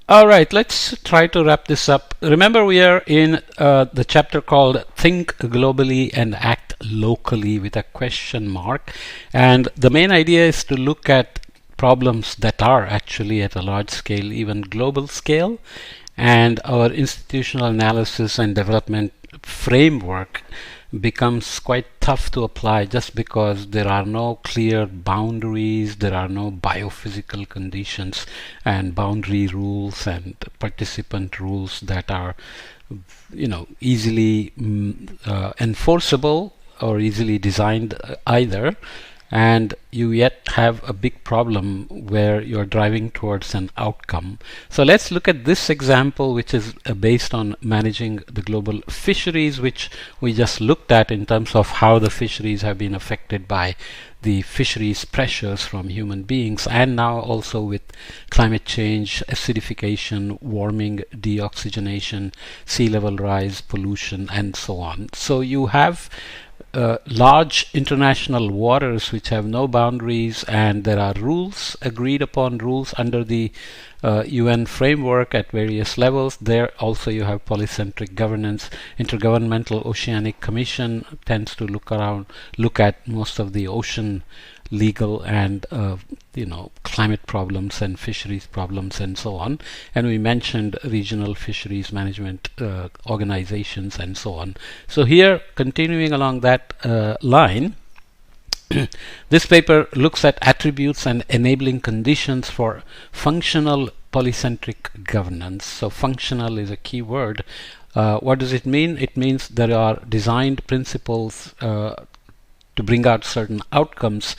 All right, let's try to wrap this up. Remember, we are in the chapter called Think Globally and Act Locally with a question mark. And the main idea is to look at problems that are actually at a large scale, even global scale. And our institutional analysis and development framework becomes quite tough to apply just because there are no clear boundaries, there are no biophysical conditions and boundary rules and participant rules that are, easily enforceable or easily designed either. And you yet have a big problem where you're driving towards an outcome. So let's look at this example, which is based on managing the global fisheries, which we just looked at in terms of how the fisheries have been affected by the fisheries pressures from human beings, and now also with climate change, acidification, warming, deoxygenation, sea level rise, pollution, and so on. So you have large international waters which have no boundaries, and there are rules, agreed upon rules under the UN framework at various levels. There also you have polycentric governance. Intergovernmental Oceanic Commission tends to look at most of the ocean legal and climate problems and fisheries problems and so on. And we mentioned regional fisheries management organizations and so on. So here, continuing along that line, this paper looks at attributes and enabling conditions for functional polycentric governance. So functional is a key word. What does it mean? It means there are designed principles to bring out certain outcomes,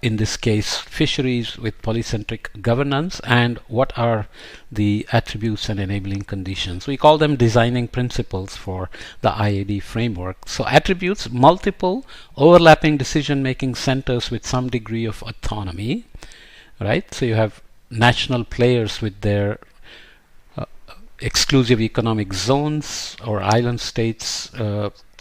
in this case fisheries with polycentric governance, and what are the attributes and enabling conditions. We call them designing principles for the IAD framework. So attributes: multiple overlapping decision-making centers with some degree of autonomy, right? So you have national players with their exclusive economic zones or island states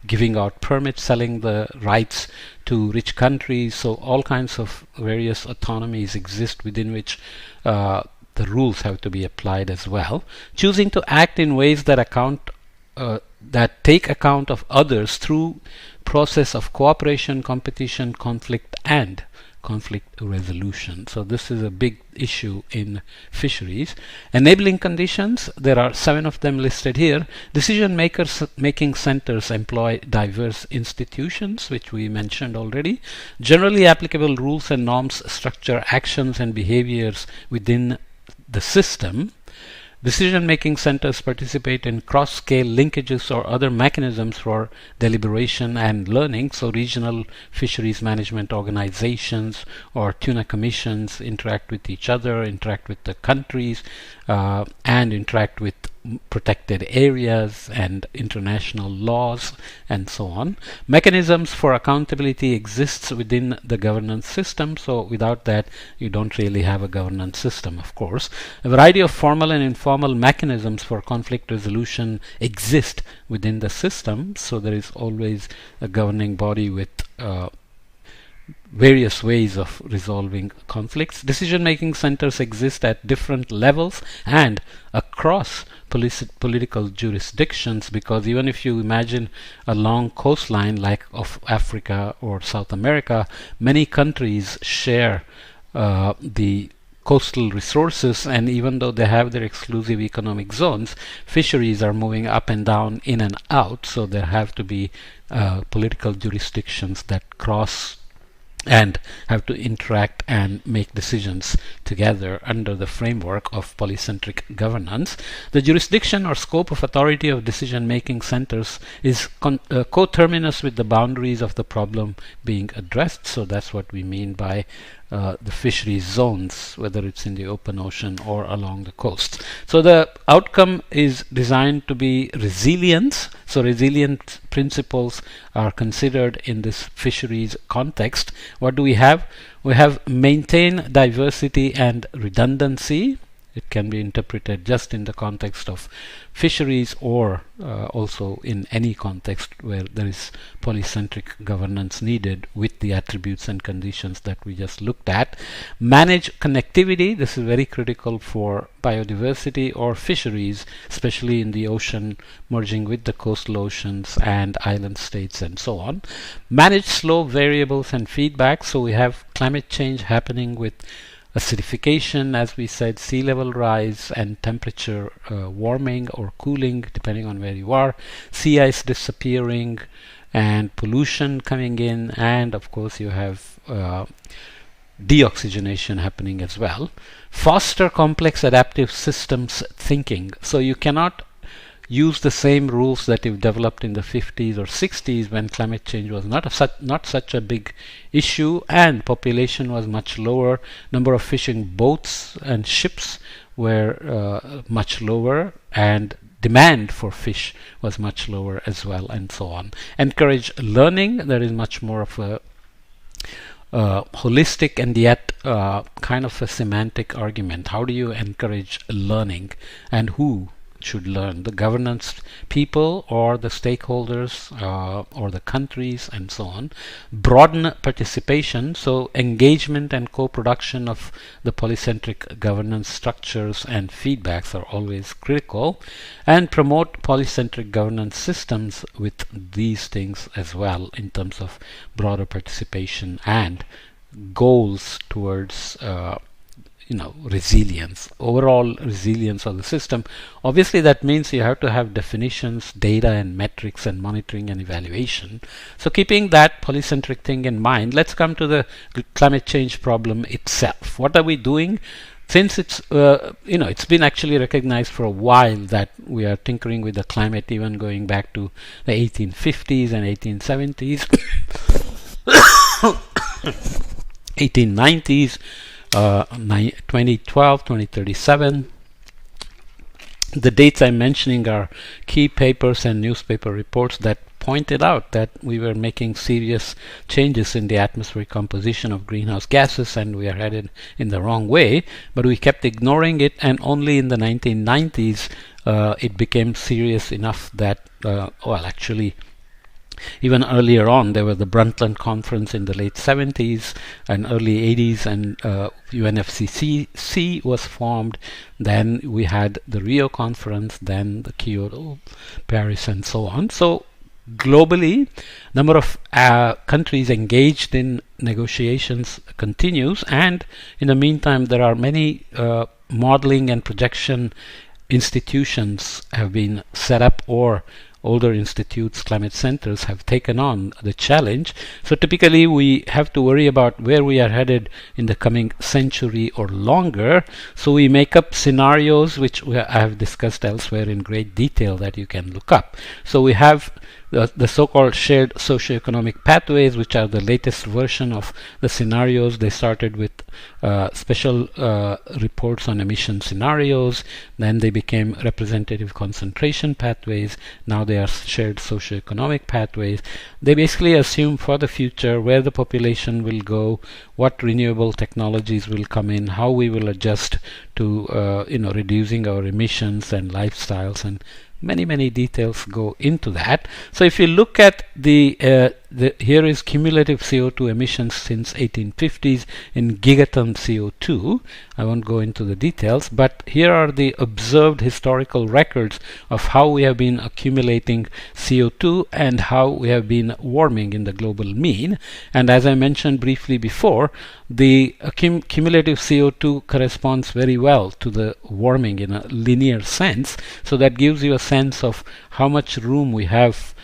giving out permits, selling the rights to rich countries. So all kinds of various autonomies exist within which the rules have to be applied as well. Choosing to act in ways that take account of others through process of cooperation, competition, conflict, and conflict resolution. So this is a big issue in fisheries. Enabling conditions, there are 7 of them listed here. Decision making centers employ diverse institutions, which we mentioned already. Generally applicable rules and norms structure actions and behaviors within the system. Decision-making centers participate in cross-scale linkages or other mechanisms for deliberation and learning. So regional fisheries management organizations or tuna commissions interact with each other, interact with the countries, and interact with protected areas and international laws and so on. Mechanisms for accountability exists within the governance system, so without that you don't really have a governance system, of course. A variety of formal and informal mechanisms for conflict resolution exist within the system, so there is always a governing body with various ways of resolving conflicts. Decision-making centers exist at different levels and across political jurisdictions, because even if you imagine a long coastline like of Africa or South America, many countries share the coastal resources, and even though they have their exclusive economic zones, fisheries are moving up and down, in and out, so there have to be political jurisdictions that cross and have to interact and make decisions together under the framework of polycentric governance. The jurisdiction or scope of authority of decision-making centers is coterminous with the boundaries of the problem being addressed. So that's what we mean by the fisheries zones, whether it's in the open ocean or along the coast. So the outcome is designed to be resilience. So resilient principles are considered in this fisheries context. What do we have? We have maintain diversity and redundancy. It can be interpreted just in the context of fisheries, or also in any context where there is polycentric governance needed with the attributes and conditions that we just looked at. Manage connectivity. This is very critical for biodiversity or fisheries, especially in the ocean merging with the coastal oceans and island states and so on. Manage slope variables and feedback. So we have climate change happening with acidification, as we said, sea level rise and temperature warming or cooling depending on where you are, sea ice disappearing and pollution coming in, and of course you have deoxygenation happening as well. Foster complex adaptive systems thinking. So you cannot use the same rules that you've developed in the 50s or 60s when climate change was not such a big issue and population was much lower. Number of fishing boats and ships were much lower, and demand for fish was much lower as well, and so on. Encourage learning. There is much more of a holistic and yet kind of a semantic argument. How do you encourage learning, and who should learn? The governance people or the stakeholders or the countries and so on. Broaden participation, so engagement and co-production of the polycentric governance structures and feedbacks are always critical. And promote polycentric governance systems with these things as well in terms of broader participation and goals towards resilience, overall resilience of the system. Obviously that means you have to have definitions, data and metrics and monitoring and evaluation. So keeping that polycentric thing in mind, let's come to the climate change problem itself. What are we doing? Since it's it's been actually recognized for a while that we are tinkering with the climate, even going back to the 1850s and 1870s, 1890s, 2012, 2037. The dates I'm mentioning are key papers and newspaper reports that pointed out that we were making serious changes in the atmospheric composition of greenhouse gases and we are headed in the wrong way, but we kept ignoring it, and only in the 1990s it became serious enough that actually even earlier on, there was the Brundtland Conference in the late 70s and early 80s, and UNFCCC was formed. Then we had the Rio Conference, then the Kyoto, Paris, and so on. So globally, number of countries engaged in negotiations continues, and in the meantime, there are many modeling and projection institutions have been set up, or older institutes, climate centers, have taken on the challenge. So typically we have to worry about where we are headed in the coming century or longer. So we make up scenarios which I have discussed elsewhere in great detail that you can look up. So we have the so-called shared socioeconomic pathways, which are the latest version of the scenarios. They started with special reports on emission scenarios, then they became representative concentration pathways, now they are shared socioeconomic pathways. They basically assume for the future where the population will go, what renewable technologies will come in, how we will adjust to reducing our emissions and lifestyles, and many details go into that. So if you look at here is cumulative CO2 emissions since 1850s in gigaton CO2. I won't go into the details, but here are the observed historical records of how we have been accumulating CO2 and how we have been warming in the global mean. And as I mentioned briefly before, the cumulative CO2 corresponds very well to the warming in a linear sense. So that gives you a sense of how much room we have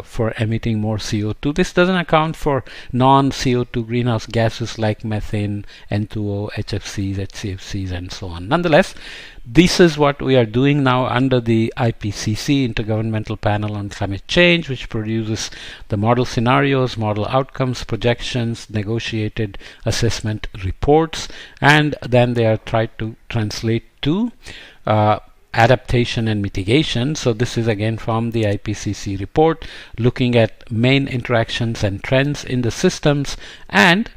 for emitting more CO2. This doesn't account for non-CO2 greenhouse gases like methane, N2O, HFCs, HCFCs, and so on. Nonetheless, this is what we are doing now under the IPCC, Intergovernmental Panel on Climate Change, which produces the model scenarios, model outcomes, projections, negotiated assessment reports, and then they are tried to translate to adaptation and mitigation. So this is again from the IPCC report, looking at main interactions and trends in the systems, and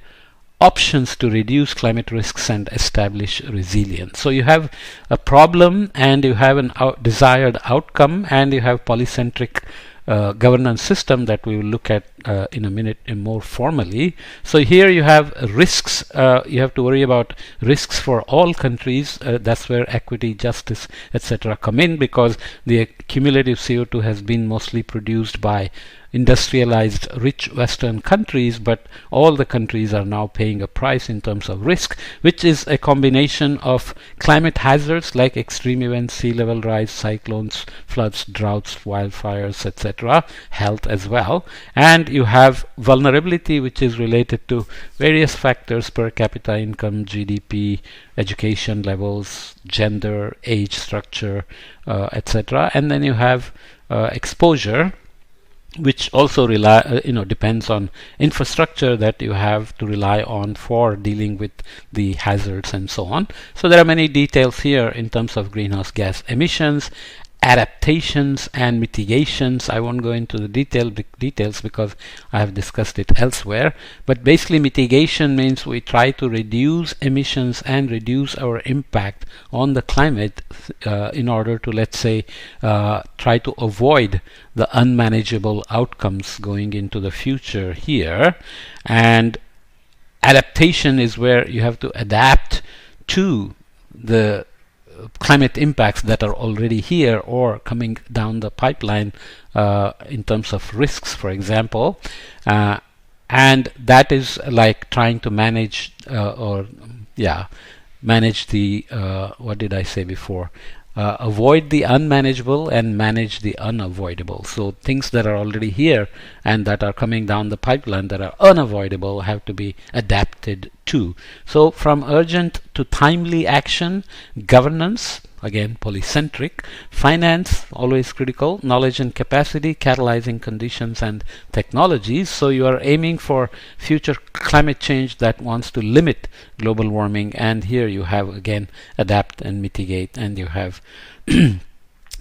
options to reduce climate risks and establish resilience. So you have a problem and you have an desired outcome, and you have polycentric governance system that we will look at in a minute more formally. So here you have risks. You have to worry about risks for all countries. That's where equity, justice, etc. come in, because the cumulative CO2 has been mostly produced by industrialized rich Western countries, but all the countries are now paying a price in terms of risk, which is a combination of climate hazards like extreme events, sea level rise, cyclones, floods, droughts, wildfires, etc., health as well. And you have vulnerability, which is related to various factors: per capita income, GDP, education levels, gender, age structure, etc. And then you have exposure, which also depends on infrastructure that you have to rely on for dealing with the hazards and so on. So there are many details here in terms of greenhouse gas emissions, adaptations and mitigations. I won't go into the details because I have discussed it elsewhere, but basically mitigation means we try to reduce emissions and reduce our impact on the climate in order to, let's say, try to avoid the unmanageable outcomes going into the future here. And adaptation is where you have to adapt to the climate impacts that are already here or coming down the pipeline in terms of risks, for example. And that is like trying to manage manage the what did I say before? Avoid the unmanageable and manage the unavoidable. So things that are already here and that are coming down the pipeline that are unavoidable have to be adapted to. So from urgent to timely action, governance, again polycentric, finance, always critical, knowledge and capacity, catalyzing conditions and technologies. So you are aiming for future climate change that wants to limit global warming, and here you have again adapt and mitigate, and you have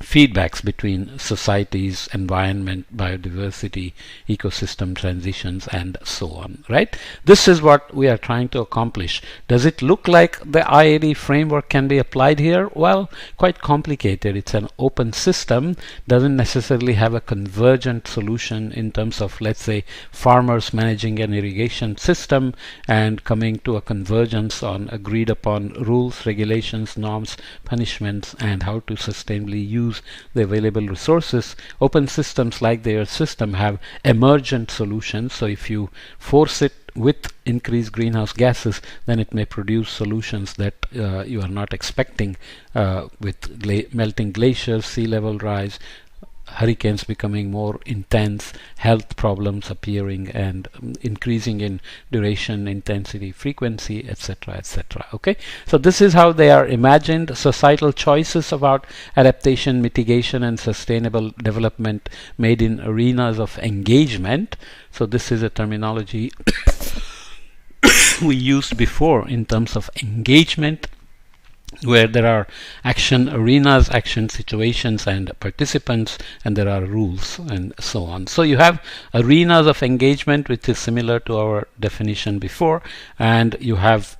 feedbacks between societies, environment, biodiversity, ecosystem transitions, and so on, right? This is what we are trying to accomplish. Does it look like the IAD framework can be applied here? Well, quite complicated. It's an open system, doesn't necessarily have a convergent solution in terms of, let's say, farmers managing an irrigation system and coming to a convergence on agreed upon rules, regulations, norms, punishments, and how to sustainably use the available resources. Open systems like the Earth system have emergent solutions. So if you force it with increased greenhouse gases, then it may produce solutions that you are not expecting, with melting glaciers, sea level rise, hurricanes becoming more intense, health problems appearing and increasing in duration, intensity, frequency, etc., etc. Okay, so this is how they are imagined. Societal choices about adaptation, mitigation, and sustainable development made in arenas of engagement. So this is a terminology we used before in terms of engagement, where there are action arenas, action situations, and participants, and there are rules and so on. So you have arenas of engagement, which is similar to our definition before, and you have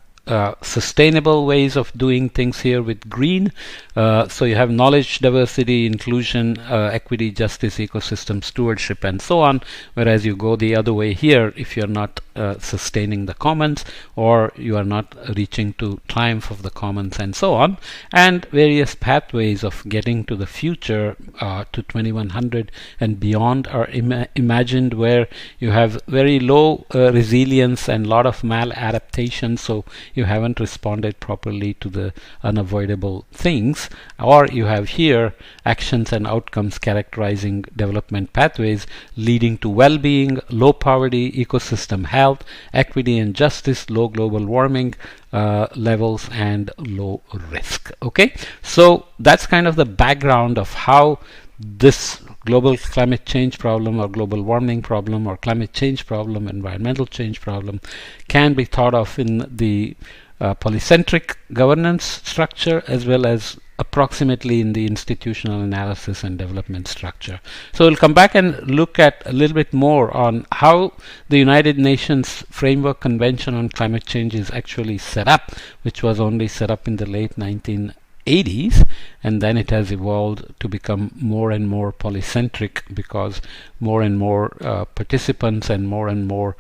sustainable ways of doing things here with green. So you have knowledge, diversity, inclusion, equity, justice, ecosystem, stewardship, and so on. Whereas you go the other way here if you're not sustaining the commons, or you are not reaching to triumph of the commons, and so on. And various pathways of getting to the future to 2100 and beyond are imagined, where you have very low resilience and lot of maladaptation. So you haven't responded properly to the unavoidable things, or you have here actions and outcomes characterizing development pathways leading to well-being, low poverty, ecosystem health, equity and justice, low global warming levels, and low risk. Okay, so that's kind of the background of how this global climate change problem, or global warming problem, or climate change problem, environmental change problem, can be thought of in the polycentric governance structure as well as approximately in the institutional analysis and development structure. So we'll come back and look at a little bit more on how the United Nations Framework Convention on Climate Change is actually set up, which was only set up in the late 1980s, and then it has evolved to become more and more polycentric because more and more participants and more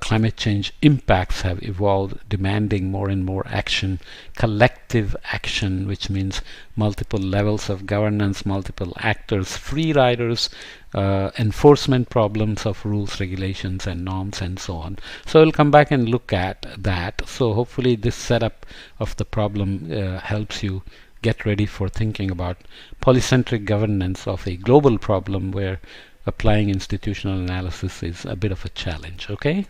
climate change impacts have evolved, demanding more and more action, collective action, which means multiple levels of governance, multiple actors, free riders, enforcement problems of rules, regulations and norms and so on. So we'll come back and look at that. So hopefully this setup of the problem helps you get ready for thinking about polycentric governance of a global problem where applying institutional analysis is a bit of a challenge. Okay?